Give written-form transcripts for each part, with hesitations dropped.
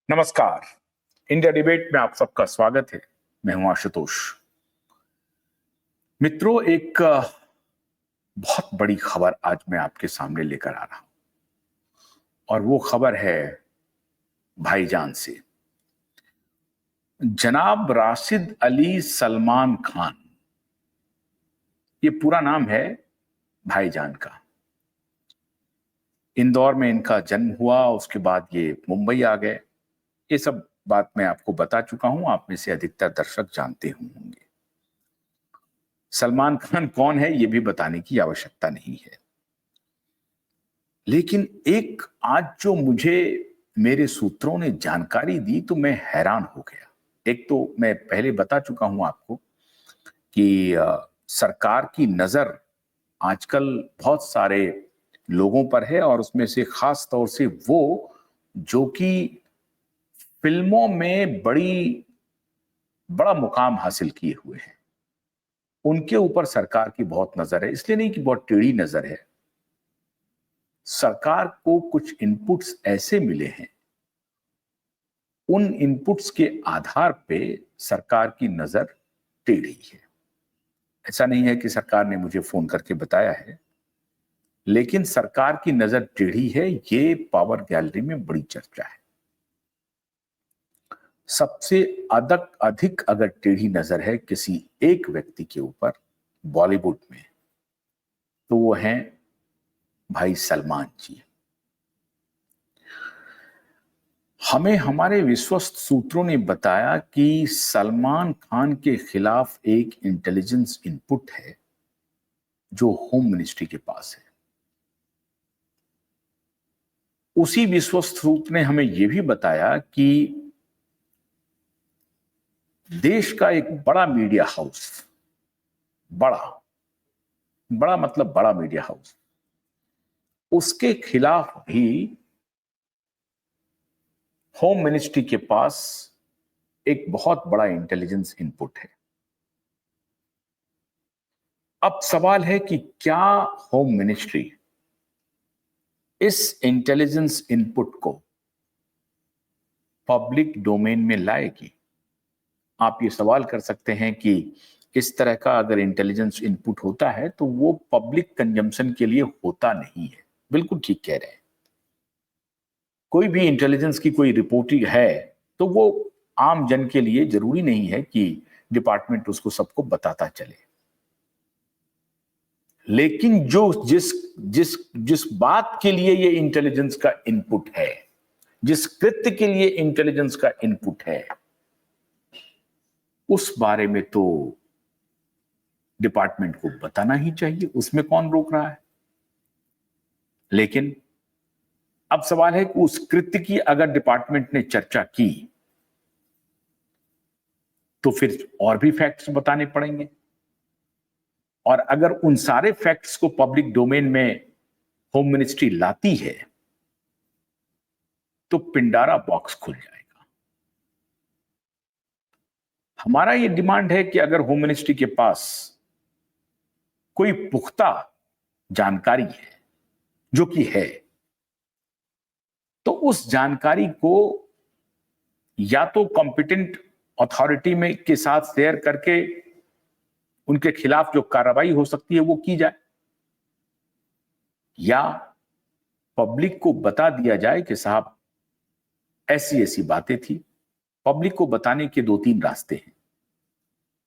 नमस्कार। India debate में आप सबका स्वागत है। मैं हूं आशुतोष। मित्रों, एक बहुत बड़ी खबर आज मैं आपके सामने लेकर आ रहा हूं और वो खबर है भाईजान से। जनाब राशिद अली सलमान खान, ये पूरा नाम है भाईजान का। इंदौर में इनका जन्म हुआ, उसके बाद ये मुंबई आ गए। ये सब बात मैं आपको बता चुका हूं, आप में से अधिकतर दर्शक जानते होंगे। सलमान खान कौन है ये भी बताने की आवश्यकता नहीं है, लेकिन एक आज जो मुझे मेरे सूत्रों ने जानकारी दी तो मैं हैरान हो गया। एक तो मैं पहले बता चुका हूं आपको कि सरकार की नजर आजकल बहुत सारे लोगों पर है और उसमें से खास तौर से वो जो कि फिल्मों में बड़ा मुकाम हासिल किए हुए हैं, उनके ऊपर सरकार की बहुत नजर है। इसलिए नहीं कि बहुत टेढ़ी नजर है, सरकार को कुछ इनपुट्स ऐसे मिले हैं, उन इनपुट्स के आधार पे सरकार की नजर टेढ़ी है। ऐसा नहीं है कि सरकार ने मुझे फोन करके बताया है, लेकिन सरकार की नजर टेढ़ी है, ये पावर गैलरी में बड़ी चर्चा है। सबसे अधिक अगर टेढ़ी नजर है किसी एक व्यक्ति के ऊपर बॉलीवुड में, तो वो हैं भाई सलमान जी। हमें हमारे विश्वस्त सूत्रों ने बताया कि सलमान खान के खिलाफ एक इंटेलिजेंस इनपुट है जो होम मिनिस्ट्री के पास है। उसी विश्वस्त सूत्र ने हमें यह भी बताया कि देश का एक बड़ा मीडिया हाउस, बड़ा बड़ा मतलब बड़ा मीडिया हाउस, उसके खिलाफ भी होम मिनिस्ट्री के पास एक बहुत बड़ा इंटेलिजेंस इनपुट है। अब सवाल है कि क्या होम मिनिस्ट्री इस इंटेलिजेंस इनपुट को पब्लिक डोमेन में लाएगी? आप ये सवाल कर सकते हैं कि इस तरह का अगर इंटेलिजेंस इनपुट होता है तो वो पब्लिक कंजम्पशन के लिए होता नहीं है। बिल्कुल ठीक कह रहे हैं। कोई भी इंटेलिजेंस की कोई रिपोर्टिंग है तो वो आम जन के लिए जरूरी नहीं है कि डिपार्टमेंट उसको सबको बताता चले। लेकिन जो जिस जिस जिस बात के लिए ये इंटेलिजेंस का इनपुट है, जिस कृत्य के लिए इंटेलिजेंस का इनपुट है, उस बारे में तो डिपार्टमेंट को बताना ही चाहिए। उसमें कौन रोक रहा है? लेकिन अब सवाल है कि उस कृत्य की अगर डिपार्टमेंट ने चर्चा की तो फिर और भी फैक्ट्स बताने पड़ेंगे, और अगर उन सारे फैक्ट्स को पब्लिक डोमेन में होम मिनिस्ट्री लाती है तो पिंडारा बॉक्स खुल जाएगा। हमारा यह डिमांड है कि अगर होम मिनिस्ट्री के पास कोई पुख्ता जानकारी है, जो कि है, तो उस जानकारी को या तो कॉम्पिटेंट अथॉरिटी में के साथ शेयर करके उनके खिलाफ जो कार्रवाई हो सकती है वो की जाए, या पब्लिक को बता दिया जाए कि साहब ऐसी ऐसी बातें थी। पब्लिक को बताने के दो तीन रास्ते हैं।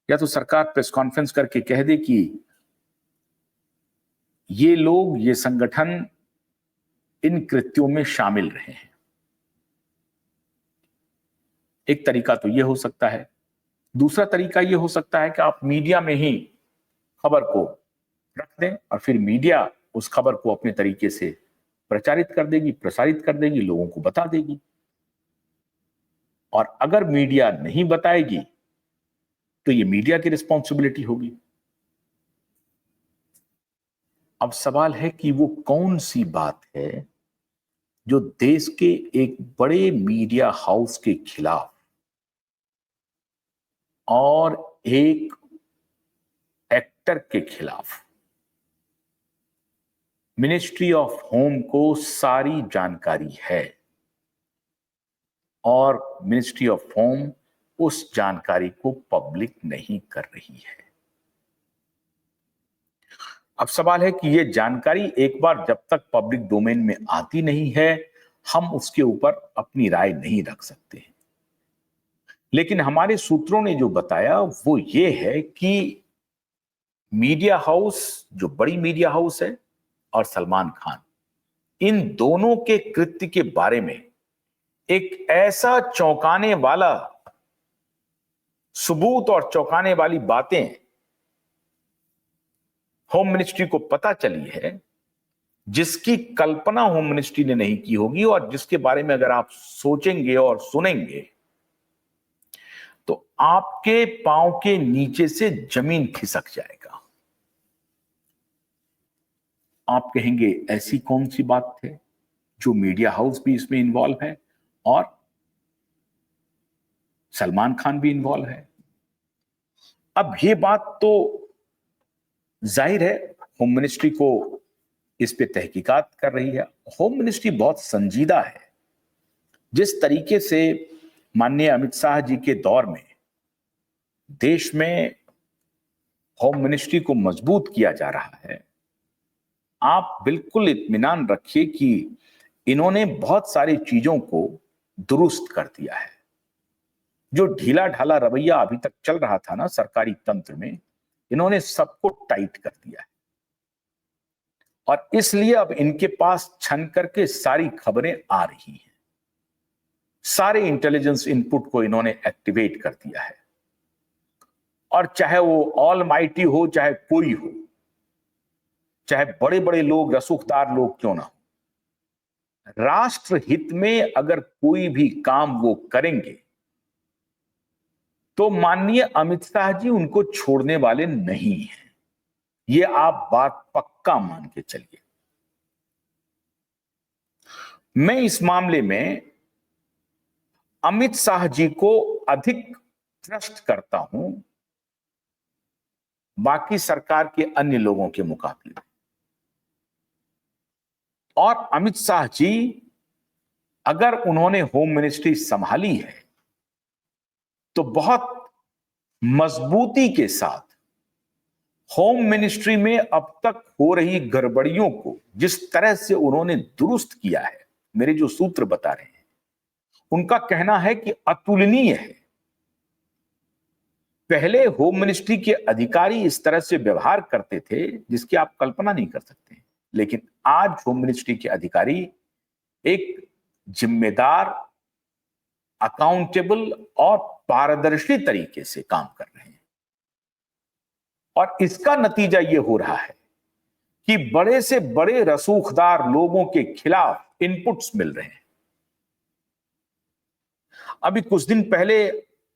या तो सरकार प्रेस कॉन्फ्रेंस करके कह दे कि ये लोग, ये संगठन इन कृत्यों में शामिल रहे हैं। एक तरीका तो यह हो सकता है। दूसरा तरीका यह हो सकता है कि आप मीडिया में ही खबर को रख दें और फिर मीडिया उस खबर को अपने तरीके से प्रचारित कर देगी, प्रसारित कर देगी, लोगों को बता देगी। और अगर मीडिया नहीं बताएगी तो ये मीडिया की रिस्पॉन्सिबिलिटी होगी। अब सवाल है कि वो कौन सी बात है जो देश के एक बड़े मीडिया हाउस के खिलाफ और एक एक्टर के खिलाफ मिनिस्ट्री ऑफ होम को सारी जानकारी है। और मिनिस्ट्री ऑफ होम उस जानकारी को पब्लिक नहीं कर रही है। अब सवाल है कि यह जानकारी एक बार जब तक पब्लिक डोमेन में आती नहीं है, हम उसके ऊपर अपनी राय नहीं रख सकते। लेकिन हमारे सूत्रों ने जो बताया वो ये है कि मीडिया हाउस, जो बड़ी मीडिया हाउस है, और सलमान खान, इन दोनों के कृत्य के बारे में एक ऐसा चौंकाने वाला सबूत और चौंकाने वाली बातें होम मिनिस्ट्री को पता चली है, जिसकी कल्पना होम मिनिस्ट्री ने नहीं की होगी, और जिसके बारे में अगर आप सोचेंगे और सुनेंगे तो आपके पांव के नीचे से जमीन खिसक जाएगा। आप कहेंगे ऐसी कौन सी बात है जो मीडिया हाउस भी इसमें इन्वॉल्व है और सलमान खान भी इन्वॉल्व है। अब ये बात तो जाहिर है होम मिनिस्ट्री को इस पे तहकीकात कर रही है। होम मिनिस्ट्री बहुत संजीदा है। जिस तरीके से माननीय अमित शाह जी के दौर में देश में होम मिनिस्ट्री को मजबूत किया जा रहा है, आप बिल्कुल इत्मीनान रखिए कि इन्होंने बहुत सारी चीजों को दुरुस्त कर दिया है। जो ढीला ढाला रवैया अभी तक चल रहा था ना सरकारी तंत्र में, इन्होंने सबको टाइट कर दिया है। और इसलिए अब इनके पास छन करके सारी खबरें आ रही हैं। सारे इंटेलिजेंस इनपुट को इन्होंने एक्टिवेट कर दिया है। और चाहे वो ऑल माइटी हो, चाहे कोई हो, चाहे बड़े बड़े लोग, रसूखदार लोग क्यों ना हो, राष्ट्र हित में अगर कोई भी काम वो करेंगे तो माननीय अमित शाह जी उनको छोड़ने वाले नहीं हैं। ये आप बात पक्का मान के चलिए। मैं इस मामले में अमित शाह जी को अधिक ट्रस्ट करता हूं बाकी सरकार के अन्य लोगों के मुकाबले। और अमित शाह जी अगर उन्होंने होम मिनिस्ट्री संभाली है तो बहुत मजबूती के साथ होम मिनिस्ट्री में अब तक हो रही गड़बड़ियों को जिस तरह से उन्होंने दुरुस्त किया है, मेरे जो सूत्र बता रहे हैं उनका कहना है कि अतुलनीय है। पहले होम मिनिस्ट्री के अधिकारी इस तरह से व्यवहार करते थे जिसकी आप कल्पना नहीं कर सकते, लेकिन आज होम मिनिस्ट्री के अधिकारी एक जिम्मेदार, अकाउंटेबल और पारदर्शी तरीके से काम कर रहे हैं। और इसका नतीजा यह हो रहा है कि बड़े से बड़े रसूखदार लोगों के खिलाफ इनपुट्स मिल रहे हैं। अभी कुछ दिन पहले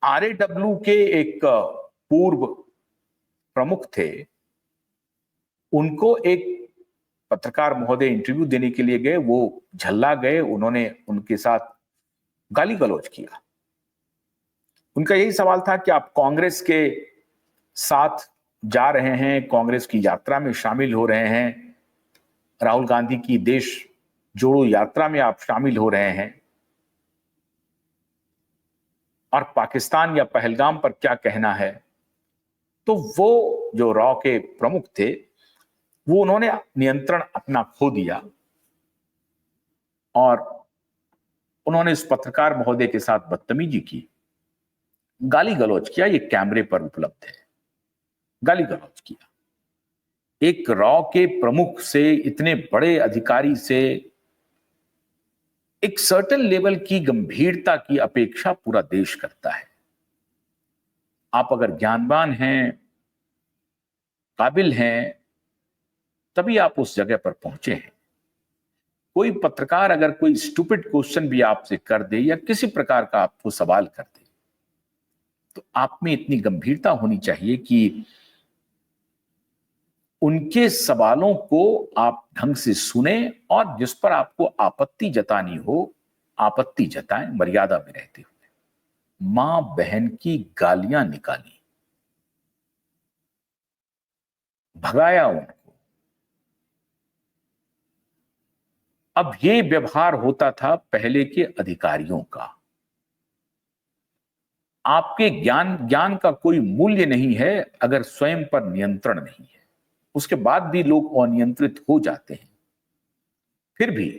आरएडब्ल्यू के एक पूर्व प्रमुख थे, उनको एक पत्रकार महोदय इंटरव्यू देने के लिए गए, वो झल्ला गए, उन्होंने उनके साथ गाली गलौज किया। उनका यही सवाल था कि आप कांग्रेस के साथ जा रहे हैं, कांग्रेस की यात्रा में शामिल हो रहे हैं, राहुल गांधी की देश जोड़ो यात्रा में आप शामिल हो रहे हैं, और पाकिस्तान या पहलगाम पर क्या कहना है। तो वो जो रॉ के प्रमुख थे वो उन्होंने नियंत्रण अपना खो दिया और उन्होंने इस पत्रकार महोदय के साथ बदतमीजी की, गाली गलौज किया। ये कैमरे पर उपलब्ध है। गाली गलौज किया। एक रॉ के प्रमुख से, इतने बड़े अधिकारी से एक सर्टेन लेवल की गंभीरता की अपेक्षा पूरा देश करता है। आप अगर ज्ञानवान हैं, काबिल हैं, तभी आप उस जगह पर पहुंचे हैं। कोई पत्रकार अगर कोई स्टूपिड क्वेश्चन भी आपसे कर दे या किसी प्रकार का आपको सवाल कर दे, तो आप में इतनी गंभीरता होनी चाहिए कि उनके सवालों को आप ढंग से सुने और जिस पर आपको आपत्ति जतानी हो, आपत्ति जताएं, मर्यादा में रहते हुए। मां बहन की गालियां निकाली, भगाया उनको। अब ये व्यवहार होता था पहले के अधिकारियों का। आपके ज्ञान का कोई मूल्य नहीं है अगर स्वयं पर नियंत्रण नहीं है। उसके बाद भी लोग अनियंत्रित हो जाते हैं। फिर भी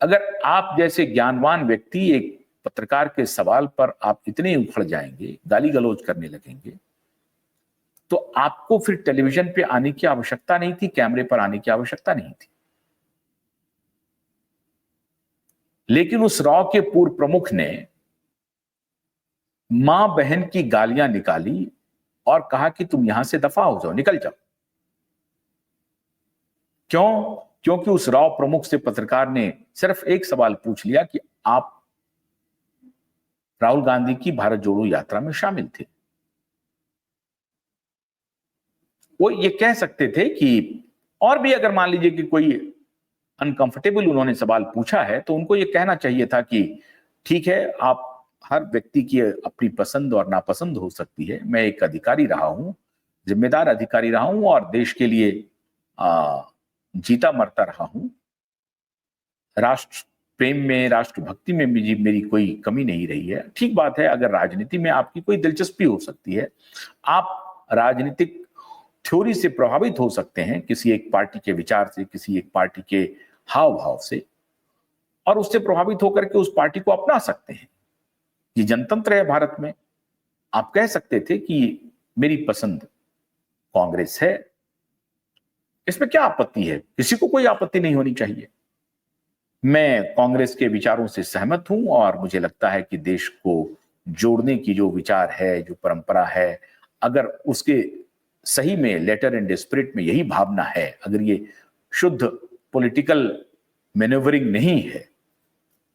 अगर आप जैसे ज्ञानवान व्यक्ति एक पत्रकार के सवाल पर आप इतने उखड़ जाएंगे, गाली गलौज करने लगेंगे, तो आपको फिर टेलीविजन पे आने की आवश्यकता नहीं थी, कैमरे पर आने की आवश्यकता नहीं थी। लेकिन उस रॉ के पूर्व प्रमुख ने मां बहन की गालियां निकाली और कहा कि तुम यहां से दफा हो जाओ, निकल जाओ। क्यों? क्योंकि उस रॉ प्रमुख से पत्रकार ने सिर्फ एक सवाल पूछ लिया कि आप राहुल गांधी की भारत जोड़ो यात्रा में शामिल थे। वो ये कह सकते थे कि, और भी अगर मान लीजिए कि कोई अनकंफर्टेबल उन्होंने सवाल पूछा है तो उनको ये कहना चाहिए था कि ठीक है, आप, हर व्यक्ति की अपनी पसंद और नापसंद हो सकती है, मैं एक अधिकारी रहा हूं, जिम्मेदार अधिकारी रहा हूं और देश के लिए जीता मरता रहा हूं। राष्ट्र प्रेम में, राष्ट्रभक्ति में मेरी कोई कमी नहीं रही है। ठीक बात है, अगर राजनीति में आपकी कोई दिलचस्पी हो सकती है, आप राजनीतिक थ्योरी से प्रभावित हो सकते हैं, किसी एक पार्टी के विचार से, किसी एक पार्टी के हाव भाव से, और उससे प्रभावित होकर के उस पार्टी को अपना सकते हैं। ये जनतंत्र है भारत में। आप कह सकते थे कि मेरी पसंद कांग्रेस है, इसमें क्या आपत्ति है? किसी को कोई आपत्ति नहीं होनी चाहिए। मैं कांग्रेस के विचारों से सहमत हूं और मुझे लगता है कि देश को जोड़ने की जो विचार है, जो परंपरा है, अगर उसके सही में लेटर एंड स्पिरिट में यही भावना है, अगर ये शुद्ध पॉलिटिकल मैनेवरिंग नहीं है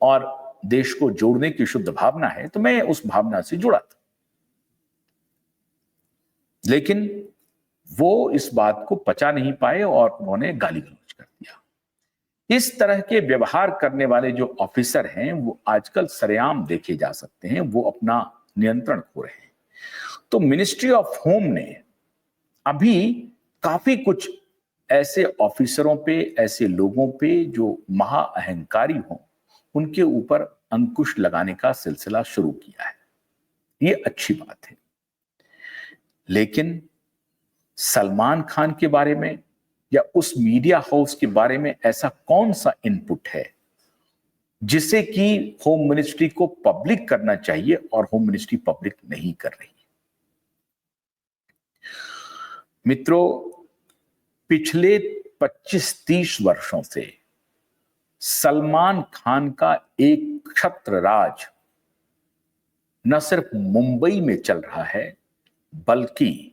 और देश को जोड़ने की शुद्ध भावना है, तो मैं उस भावना से जुड़ा था। लेकिन वो इस बात को पचा नहीं पाए और उन्होंने गाली गलौज कर दिया। इस तरह के व्यवहार करने वाले जो ऑफिसर हैं वो आजकल सरेआम देखे जा सकते हैं, वो अपना नियंत्रण खो रहे हैं। तो मिनिस्ट्री ऑफ होम ने अभी काफी कुछ ऐसे ऑफिसरों पे, ऐसे लोगों पे जो महा अहंकारी हों, उनके ऊपर अंकुश लगाने का सिलसिला शुरू किया है। ये अच्छी बात है। लेकिन सलमान खान के बारे में या उस मीडिया हाउस के बारे में ऐसा कौन सा इनपुट है जिसे कि होम मिनिस्ट्री को पब्लिक करना चाहिए और होम मिनिस्ट्री पब्लिक नहीं कर रही? मित्रों, पिछले 25-30 वर्षों से सलमान खान का एक छत्र राज न सिर्फ मुंबई में चल रहा है, बल्कि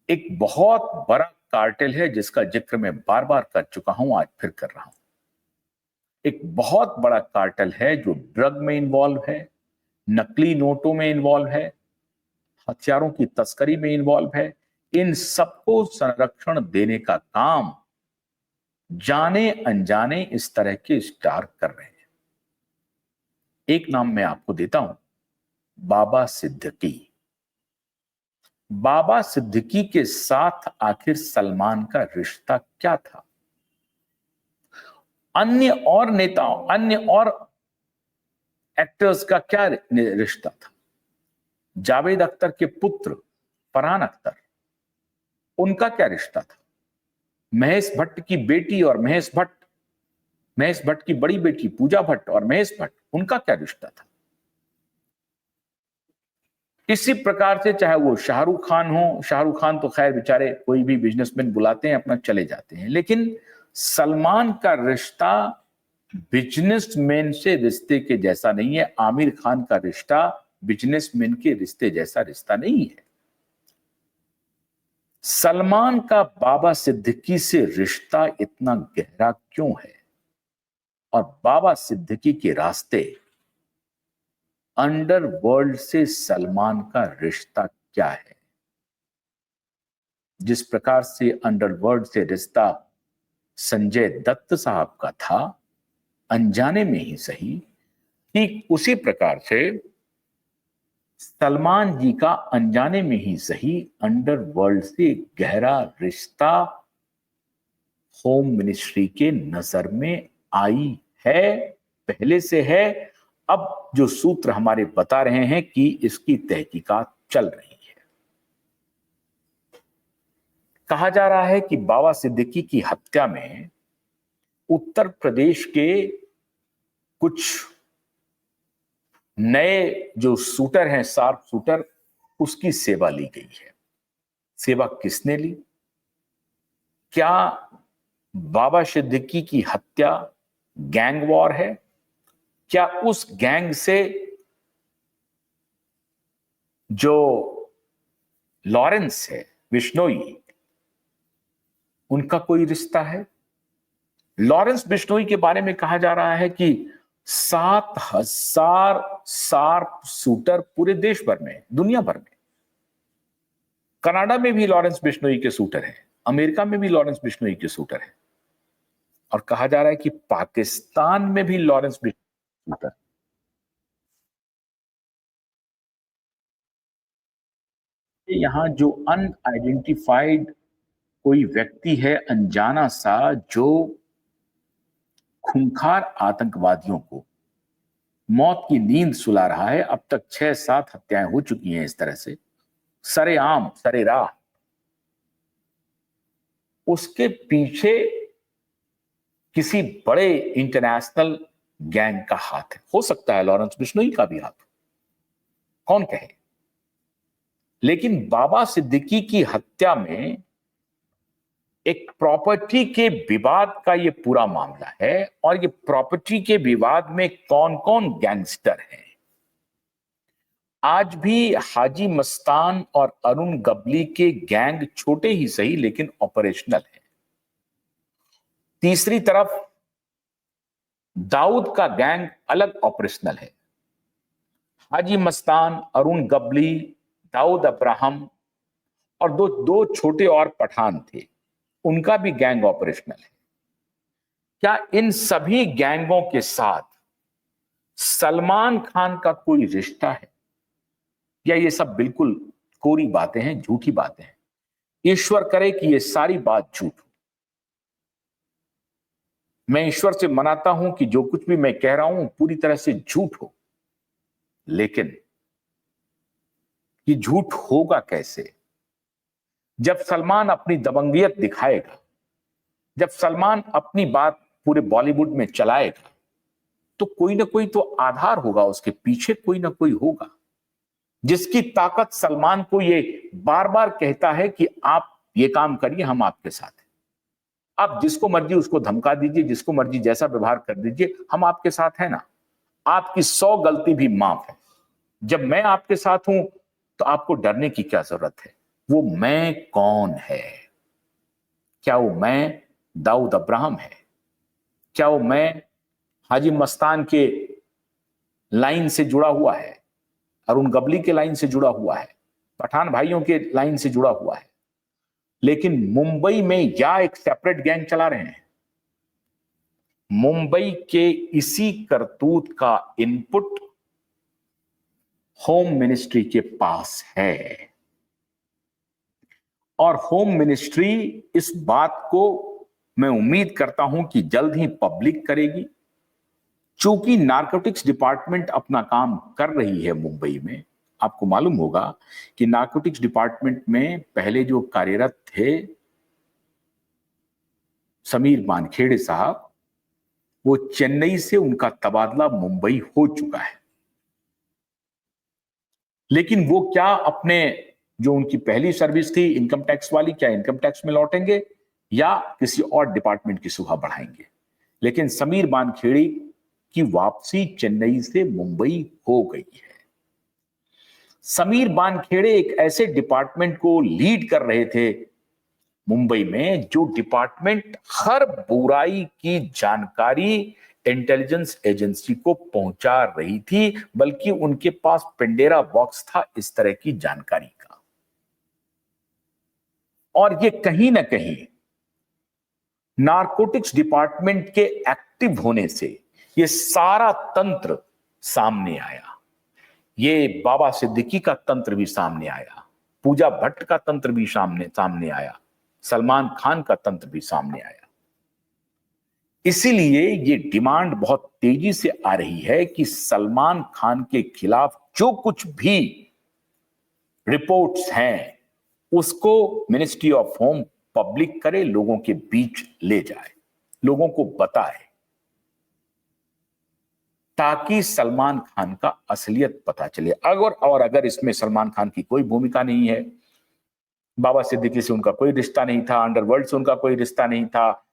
एक बहुत बड़ा कार्टेल है जिसका जिक्र मैं बार बार कर चुका हूं, आज फिर कर रहा हूं। एक बहुत बड़ा कार्टेल है जो ड्रग में इन्वॉल्व है, नकली नोटों में इन्वॉल्व है, हथियारों की तस्करी में इन्वॉल्व है। इन सबको संरक्षण देने का काम जाने अनजाने इस तरह के स्टार कर रहे हैं। एक नाम मैं आपको देता हूं, बाबा सिद्दीकी। बाबा सिद्दीकी के साथ आखिर सलमान का रिश्ता क्या था? अन्य और नेताओं, अन्य और एक्टर्स का क्या रिश्ता था? जावेद अख्तर के पुत्र फरहान अख्तर, उनका क्या रिश्ता था? महेश भट्ट की बेटी और महेश भट्ट की बड़ी बेटी पूजा भट्ट और महेश भट्ट, उनका क्या रिश्ता था? इसी प्रकार से चाहे वो शाहरुख खान हो, शाहरुख खान तो खैर बेचारे कोई भी बिजनेसमैन बुलाते हैं अपना चले जाते हैं, लेकिन सलमान का रिश्ता बिजनेसमैन से रिश्ते के जैसा नहीं है। आमिर खान का रिश्ता बिजनेसमैन के रिश्ते जैसा रिश्ता नहीं है। सलमान का बाबा सिद्दीकी से रिश्ता इतना गहरा क्यों है? और बाबा सिद्दीकी के रास्ते, अंडरवर्ल्ड से सलमान का रिश्ता क्या है? जिस प्रकार से अंडरवर्ल्ड से रिश्ता संजय दत्त साहब का था, अनजाने में ही सही, ठीक उसी प्रकार से सलमान जी का अनजाने में ही सही अंडरवर्ल्ड से गहरा रिश्ता होम मिनिस्ट्री के नजर में आई है, पहले से है, अब जो सूत्र हमारे बता रहे हैं कि इसकी तहकीकात चल रही है। कहा जा रहा है कि बाबा सिद्दीकी की हत्या में उत्तर प्रदेश के कुछ नए जो शूटर हैं, शार्प शूटर, उसकी सेवा ली गई है। सेवा किसने ली? क्या बाबा सिद्दीकी की हत्या गैंग वॉर है? क्या उस गैंग से जो लॉरेंस है बिश्नोई, उनका कोई रिश्ता है? लॉरेंस बिश्नोई के बारे में कहा जा रहा है कि 7,000 शार्प शूटर पूरे देश भर में, दुनिया भर में, कनाडा में भी लॉरेंस बिश्नोई के शूटर हैं, अमेरिका में भी लॉरेंस बिश्नोई के शूटर हैं, और कहा जा रहा है कि पाकिस्तान में भी लॉरेंस बिश्नोई शूटर। यहां जो अनआइडेंटिफाइड कोई व्यक्ति है, अनजाना सा, जो खूंखार आतंकवादियों को मौत की नींद सुला रहा है। अब तक 6-7 हत्याएं हो चुकी हैं इस तरह से, सरेआम, सरेराह। उसके पीछे किसी बड़े इंटरनेशनल गैंग का हाथ है। हो सकता है लॉरेंस बिश्नोई का भी हाथ, कौन कहे। लेकिन बाबा सिद्दीकी की हत्या में एक प्रॉपर्टी के विवाद का ये पूरा मामला है, और ये प्रॉपर्टी के विवाद में कौन कौन गैंगस्टर हैं। आज भी हाजी मस्तान और अरुण गबली के गैंग छोटे ही सही लेकिन ऑपरेशनल है। तीसरी तरफ दाऊद का गैंग अलग ऑपरेशनल है। हाजी मस्तान, अरुण गबली, दाऊद अब्राहम और दो दो छोटे और पठान थे, उनका भी गैंग ऑपरेशनल है। क्या इन सभी गैंगों के साथ सलमान खान का कोई रिश्ता है, या ये सब बिल्कुल कोरी बातें हैं, झूठी बातें हैं? ईश्वर करे कि ये सारी बात झूठ हो। मैं ईश्वर से मनाता हूं कि जो कुछ भी मैं कह रहा हूं पूरी तरह से झूठ हो, लेकिन ये झूठ होगा कैसे? जब सलमान अपनी दबंगियत दिखाएगा, जब सलमान अपनी बात पूरे बॉलीवुड में चलाएगा, तो कोई ना कोई तो आधार होगा, उसके पीछे कोई ना कोई होगा जिसकी ताकत सलमान को ये बार बार कहता है कि आप ये काम करिए, हम आपके साथ हैं। आप जिसको मर्जी उसको धमका दीजिए, जिसको मर्जी जैसा व्यवहार कर दीजिए, हम आपके साथ हैं ना। आपकी 100 गलती भी माफ है। जब मैं आपके साथ हूं तो आपको डरने की क्या जरूरत है? वो मैं कौन है? क्या वो मैं दाऊद अब्राहम है? क्या वो मैं हाजी मस्तान के लाइन से जुड़ा हुआ है, अरुण गबली के लाइन से जुड़ा हुआ है, पठान भाइयों के लाइन से जुड़ा हुआ है, लेकिन मुंबई में या एक सेपरेट गैंग चला रहे हैं? मुंबई के इसी करतूत का इनपुट होम मिनिस्ट्री के पास है, और होम मिनिस्ट्री इस बात को मैं उम्मीद करता हूं कि जल्द ही पब्लिक करेगी। चूंकि नारकोटिक्स डिपार्टमेंट अपना काम कर रही है मुंबई में, आपको मालूम होगा कि नारकोटिक्स डिपार्टमेंट में पहले जो कार्यरत थे समीर मानखेड़े साहब, वो चेन्नई से उनका तबादला मुंबई हो चुका है। लेकिन वो क्या अपने जो उनकी पहली सर्विस थी इनकम टैक्स वाली, क्या इनकम टैक्स में लौटेंगे या किसी और डिपार्टमेंट की सुबह बढ़ाएंगे? लेकिन समीर मानखेड़ी की वापसी चेन्नई से मुंबई हो गई है। समीर मानखेड़े एक ऐसे डिपार्टमेंट को लीड कर रहे थे मुंबई में, जो डिपार्टमेंट हर बुराई की जानकारी इंटेलिजेंस एजेंसी को पहुंचा रही थी, बल्कि उनके पास पेंडेरा बॉक्स था इस तरह की जानकारी का। और ये कहीं ना कहीं नारकोटिक्स डिपार्टमेंट के एक्टिव होने से ये सारा तंत्र सामने आया। ये बाबा सिद्दीकी का तंत्र भी सामने आया, पूजा भट्ट का तंत्र भी सामने आया, सलमान खान का तंत्र भी सामने आया। इसीलिए ये डिमांड बहुत तेजी से आ रही है कि सलमान खान के खिलाफ जो कुछ भी रिपोर्ट्स हैं उसको मिनिस्ट्री ऑफ होम पब्लिक करे, लोगों के बीच ले जाए, लोगों को बताए, ताकि सलमान खान का असलियत पता चले। अगर इसमें सलमान खान की कोई भूमिका नहीं है, बाबा सिद्दीकी से उनका कोई रिश्ता नहीं था, अंडरवर्ल्ड से उनका कोई रिश्ता नहीं था,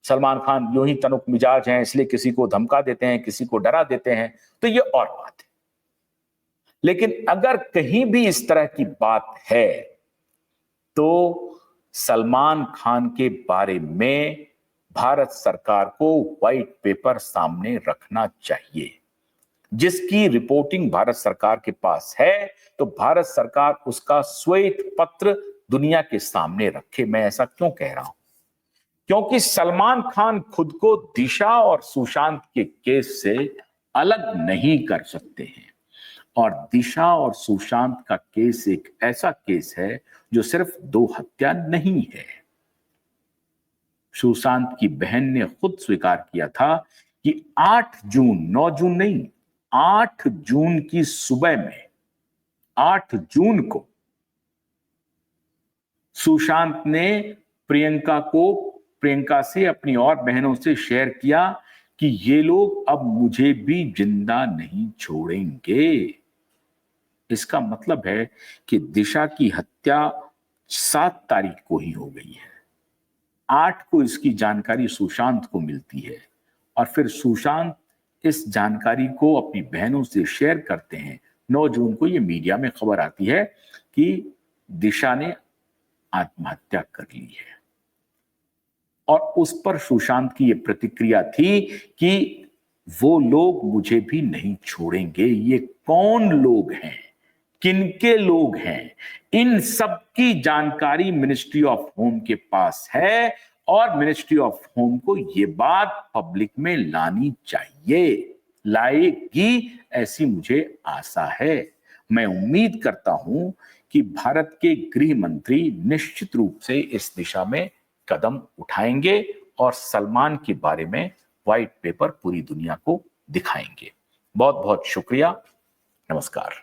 सलमान खान यूं ही तनुक मिजाज हैं इसलिए किसी को धमका देते हैं, किसी को डरा देते हैं, तो ये और बात है। लेकिन अगर कहीं भी इस तरह की बात है तो सलमान खान के बारे में भारत सरकार को व्हाइट पेपर सामने रखना चाहिए। जिसकी रिपोर्टिंग भारत सरकार के पास है तो भारत सरकार उसका श्वेत पत्र दुनिया के सामने रखे। मैं ऐसा क्यों कह रहा हूं? क्योंकि सलमान खान खुद को दिशा और सुशांत के केस से अलग नहीं कर सकते हैं, और दिशा और सुशांत का केस एक ऐसा केस है जो सिर्फ 2 हत्या नहीं है। सुशांत की बहन ने खुद स्वीकार किया था कि 8 जून, 9 जून नहीं, 8 जून की सुबह में, 8 जून को सुशांत ने प्रियंका से, अपनी और बहनों से शेयर किया कि ये लोग अब मुझे भी जिंदा नहीं छोड़ेंगे। इसका मतलब है कि दिशा की हत्या 7 तारीख को ही हो गई है, 8 को इसकी जानकारी सुशांत को मिलती है, और फिर सुशांत इस जानकारी को अपनी बहनों से शेयर करते हैं। 9 जून को ये मीडिया में खबर आती है कि दिशा ने आत्महत्या कर ली है, और उस पर सुशांत की ये प्रतिक्रिया थी कि वो लोग मुझे भी नहीं छोड़ेंगे। ये कौन लोग हैं, किनके लोग हैं, इन सब की जानकारी मिनिस्ट्री ऑफ होम के पास है, और मिनिस्ट्री ऑफ होम को ये बात पब्लिक में लानी चाहिए, लाएगी, ऐसी मुझे आशा है। मैं उम्मीद करता हूं कि भारत के गृह मंत्री निश्चित रूप से इस दिशा में कदम उठाएंगे और सलमान के बारे में व्हाइट पेपर पूरी दुनिया को दिखाएंगे। बहुत बहुत शुक्रिया। नमस्कार।